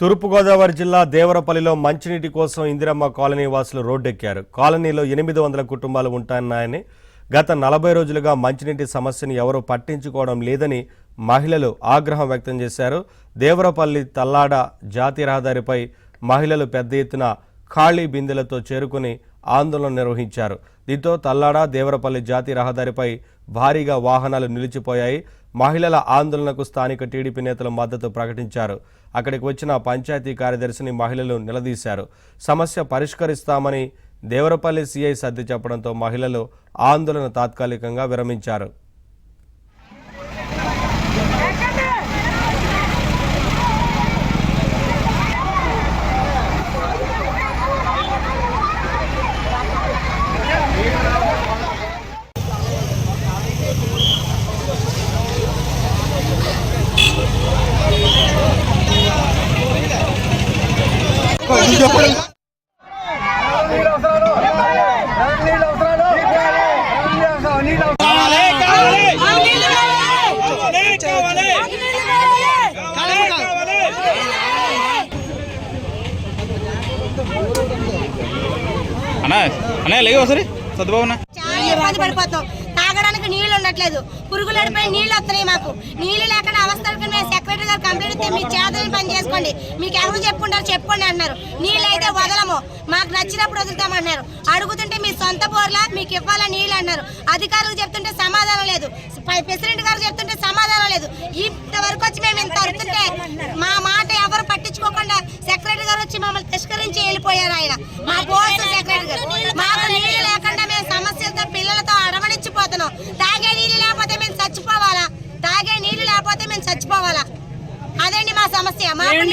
తూర్పుగోదావరి జిల్లా దేవరపల్లిలో మంచినీటి కోసం ఇందిరమ్మ కాలనీ వాసులు రోడ్డెక్కారు. కాలనీలో 800 కుటుంబాలు ఉంటాయని, గత 40 రోజులుగా మంచినీటి సమస్యను ఎవరూ పట్టించుకోవడం లేదని మహిళలు ఆగ్రహం వ్యక్తం చేశారు. దేవరపల్లి తల్లాడ జాతీయ రహదారిపై మహిళలు పెద్ద ఎత్తున ఖాళీ బిందెలతో చేరుకుని ఆందోళన నిర్వహించారు. దీంతో తల్లాడ దేవరపల్లి జాతీయ రహదారిపై భారీగా వాహనాలు నిలిచిపోయాయి. మహిళల ఆందోళనకు స్థానిక టీడీపీ నేతలు మద్దతు ప్రకటించారు. అక్కడికి వచ్చిన పంచాయతీ కార్యదర్శిని మహిళలు నిలదీశారు. సమస్య పరిష్కరిస్తామని దేవరపల్లి సీఐ సర్ది చెప్పడంతో మహిళలు ఆందోళన తాత్కాలికంగా విరమించారు. అన్నా లేవు ఒకసారి సద్దుబాబునా చాలా ఇబ్బంది పడిపోతాం. తాగడానికి నీళ్లు ఉండట్లేదు. పురుగులు పడిపోయి నీళ్లు వస్తున్నాయి. మాకు నీళ్లు లేకుండా అవస్థలకు మేము సెక్రటరీ గారు కంప్లైంట్ ఇస్తే మీ చేతులను పని చేసుకోండి, మీకు ఎవరు చెప్పుకుంటారు చెప్పుకోండి అంటున్నారు. నీళ్ళు అయితే వదలము, మాకు నచ్చినప్పుడు వదులుతామన్నారు. అడుగుతుంటే మీ సొంత బోర్లా మీకు ఇవ్వాలా నీళ్ళు అన్నారు. అధికారులు చెప్తుంటే సమాధానం లేదు, ప్రెసిడెంట్ గారు చెప్తుంటే సమాధానం లేదు. ఇంతవరకు వచ్చి మేము ఇంత అడుగుతుంటే మా మాట ఎవరు పట్టించుకోకుండా సెక్రటరీ గారు వచ్చి మమ్మల్ని తిరస్కరించి వెళ్ళిపోయారు. ఆయన మా పోస్ట్ సెక్రటరీ గారు. మాకు నీళ్లు లేకుండా మేము సమస్యలతో పిల్లలతో అడమనిచ్చిపోతున్నాం. తాగే నీళ్ళు లేకపోతే మేము చచ్చిపోవాలా? తాగే నీళ్లు లేకపోతే మేము చచ్చిపోవాలా? అదండి మా సమస్య. మాకు